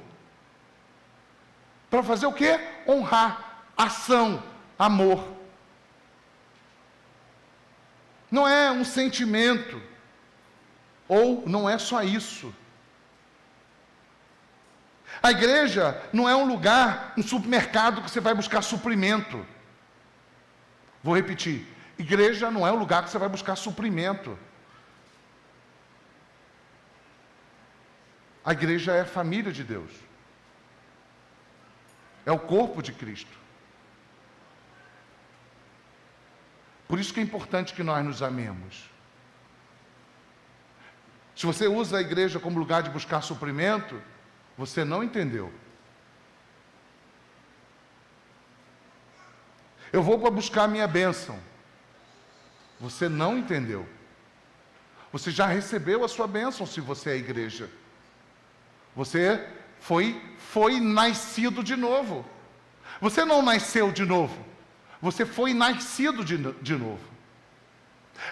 Para fazer o quê? Honrar, ação, amor. Não é um sentimento, ou não é só isso. A igreja não é um lugar, um supermercado que você vai buscar suprimento. Vou repetir. Igreja não é um lugar que você vai buscar suprimento. A igreja é a família de Deus. É o corpo de Cristo. Por isso que é importante que nós nos amemos. Se você usa a igreja como lugar de buscar suprimento, você não entendeu. Eu vou para buscar a minha bênção. Você não entendeu. Você já recebeu a sua bênção se você é a igreja. Você foi nascido de novo. Você não nasceu de novo. Você foi nascido de novo.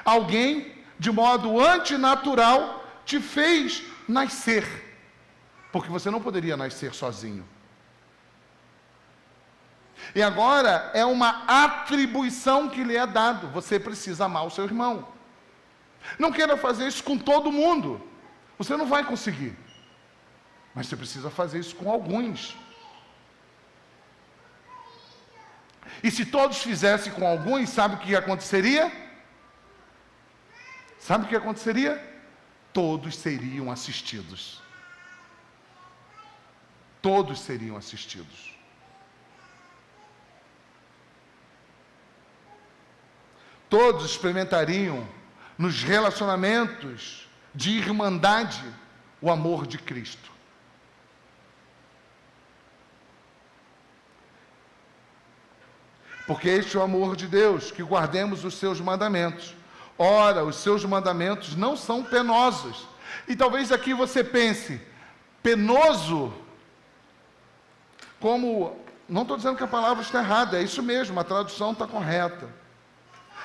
Alguém, de modo antinatural, te fez nascer. Porque você não poderia nascer sozinho. E agora é uma atribuição que lhe é dado. Você precisa amar o seu irmão. Não queira fazer isso com todo mundo. Você não vai conseguir. Mas você precisa fazer isso com alguns. E se todos fizessem com alguns, sabe o que aconteceria? Sabe o que aconteceria? Todos seriam assistidos. Todos seriam assistidos. Todos experimentariam nos relacionamentos de irmandade o amor de Cristo. Porque este é o amor de Deus, que guardemos os seus mandamentos. Ora, os seus mandamentos não são penosos. E talvez aqui você pense, penoso, como, não estou dizendo que a palavra está errada, é isso mesmo, a tradução está correta.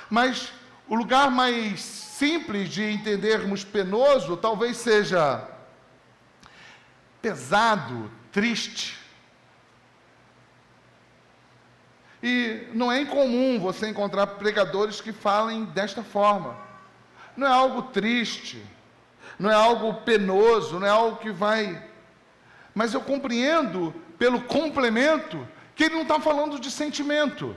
Mas o lugar mais simples de entendermos penoso, talvez seja pesado, triste. E não é incomum você encontrar pregadores que falem desta forma. Não é algo triste, não é algo penoso, não é algo que vai... Mas eu compreendo, pelo complemento, que ele não está falando de sentimento.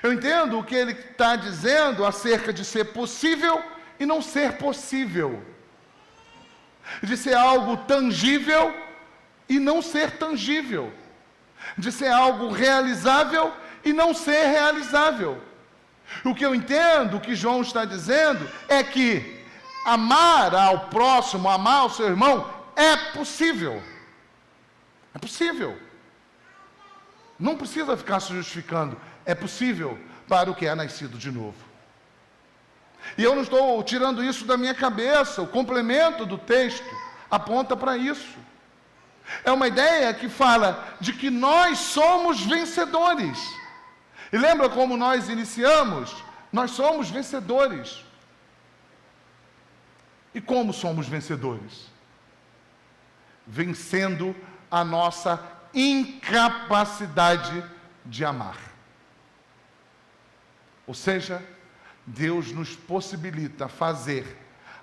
Eu entendo o que ele está dizendo acerca de ser possível e não ser possível. De ser algo tangível e não ser tangível. De ser algo realizável e não ser realizável. O que eu entendo, o que João está dizendo, é que amar ao próximo, amar ao seu irmão, é possível. É possível. Não precisa ficar se justificando. É possível para o que é nascido de novo. E eu não estou tirando isso da minha cabeça. O complemento do texto aponta para isso. É uma ideia que fala de que nós somos vencedores. E lembra como nós iniciamos? Nós somos vencedores. E como somos vencedores? Vencendo a nossa incapacidade de amar. Ou seja, Deus nos possibilita fazer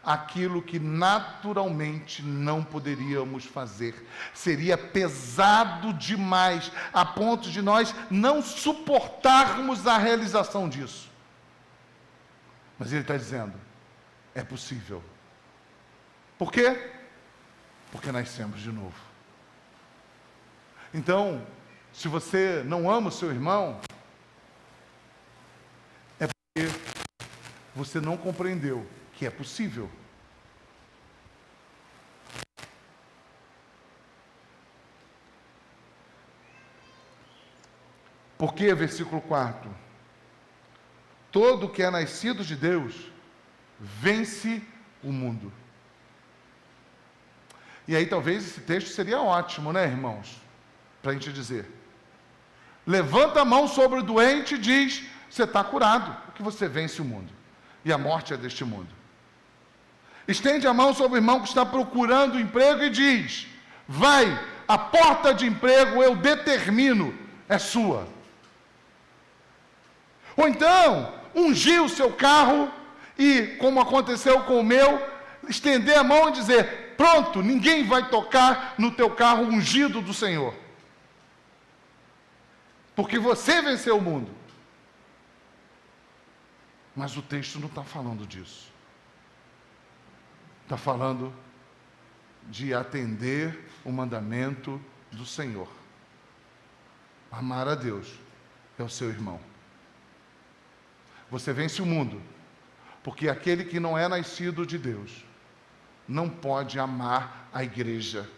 aquilo que naturalmente não poderíamos fazer. Seria pesado demais, a ponto de nós não suportarmos a realização disso. Mas ele está dizendo, é possível. Por quê? Porque nascemos de novo. Então, se você não ama o seu irmão, é porque você não compreendeu que é possível. Porque, versículo 4, todo que é nascido de Deus vence o mundo. E aí talvez esse texto seria ótimo, né, irmãos? Para a gente dizer. Levanta a mão sobre o doente e diz, você está curado, porque você vence o mundo. E a morte é deste mundo. Estende a mão sobre o irmão que está procurando emprego e diz, vai, a porta de emprego eu determino, é sua. Ou então, ungir o seu carro e, como aconteceu com o meu, estender a mão e dizer, pronto, ninguém vai tocar no teu carro ungido do Senhor. Porque você venceu o mundo. Mas o texto não está falando disso. Está falando de atender o mandamento do Senhor. Amar a Deus é o seu irmão. Você vence o mundo, porque aquele que não é nascido de Deus não pode amar a igreja.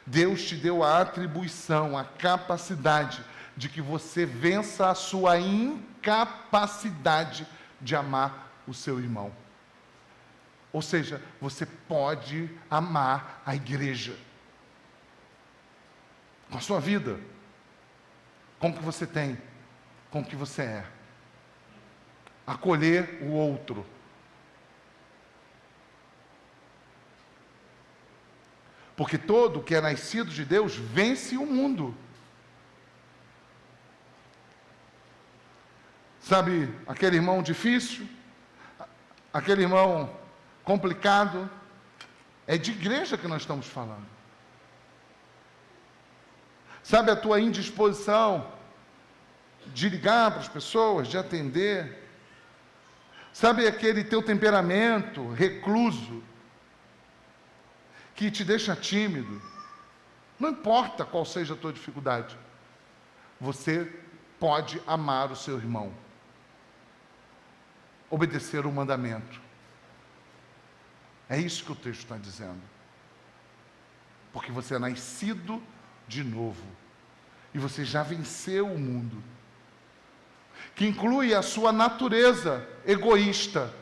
Deus te deu a atribuição, a capacidade de que você vença a sua incapacidade de amar o seu irmão. Ou seja, você pode amar a igreja. Com a sua vida, com o que você tem, com o que você é. Acolher o outro. Porque todo que é nascido de Deus vence o mundo. Sabe, aquele irmão difícil, aquele irmão complicado, é de igreja que nós estamos falando. Sabe a tua indisposição de ligar para as pessoas, de atender? Sabe aquele teu temperamento recluso, que te deixa tímido? Não importa qual seja a tua dificuldade, você pode amar o seu irmão, obedecer o mandamento. É isso que o texto está dizendo. Porque você é nascido de novo, e você já venceu o mundo, que inclui a sua natureza egoísta,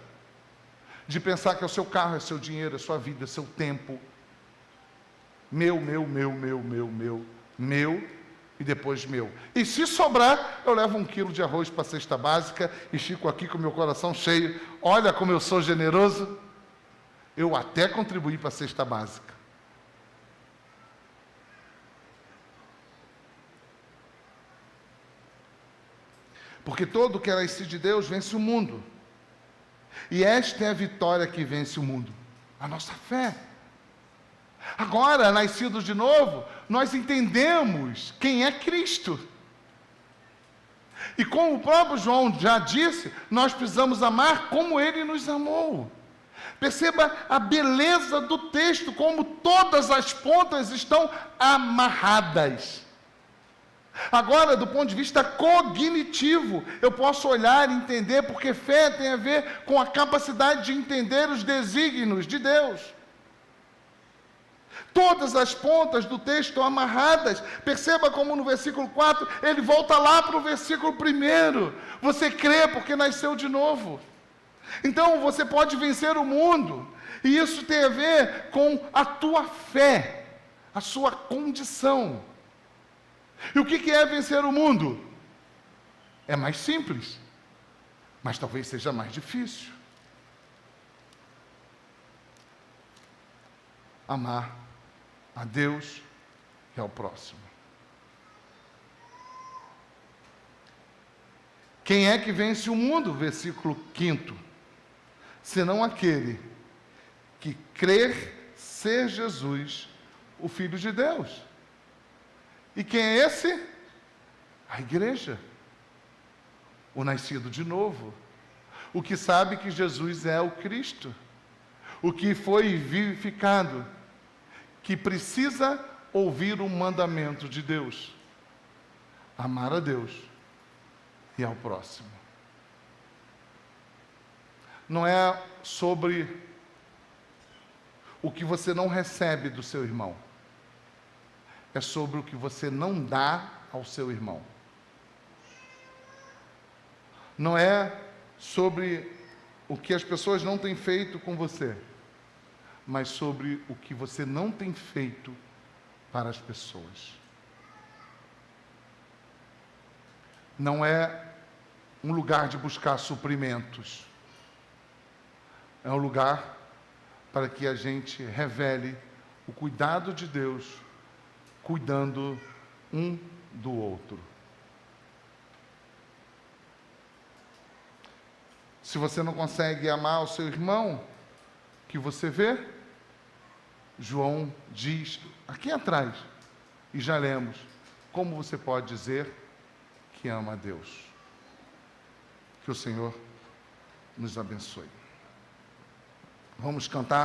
de pensar que é o seu carro, é o seu dinheiro, é a sua vida, é o seu tempo. Meu, e depois meu. E se sobrar, eu levo 1 quilo de arroz para a cesta básica e fico aqui com o meu coração cheio. Olha como eu sou generoso. Eu até contribuí para a cesta básica. Porque todo que é nascido de Deus vence o mundo. E esta é a vitória que vence o mundo: a nossa fé. Agora, nascidos de novo, nós entendemos quem é Cristo. E como o próprio João já disse, nós precisamos amar como Ele nos amou. Perceba a beleza do texto, como todas as pontas estão amarradas. Agora, do ponto de vista cognitivo, eu posso olhar e entender, porque fé tem a ver com a capacidade de entender os desígnios de Deus. Todas as pontas do texto estão amarradas. Perceba como no versículo 4, ele volta lá para o versículo 1. Você crê porque nasceu de novo. Então você pode vencer o mundo. E isso tem a ver com a tua fé, a sua condição. E o que é vencer o mundo? É mais simples, mas talvez seja mais difícil. Amar a Deus e ao próximo. Quem é que vence o mundo? Versículo 5. Senão aquele que crer ser Jesus, o Filho de Deus. E quem é esse? A igreja. O nascido de novo. O que sabe que Jesus é o Cristo. O que foi vivificado. Que precisa ouvir o mandamento de Deus: amar a Deus e ao próximo. Não é sobre o que você não recebe do seu irmão, é sobre o que você não dá ao seu irmão. Não é sobre o que as pessoas não têm feito com você, mas sobre o que você não tem feito para as pessoas. Não é um lugar de buscar suprimentos. É um lugar para que a gente revele o cuidado de Deus, cuidando um do outro. Se você não consegue amar o seu irmão, que você vê? João diz aqui atrás, e já lemos, como você pode dizer que ama a Deus? Que o Senhor nos abençoe. Vamos cantar.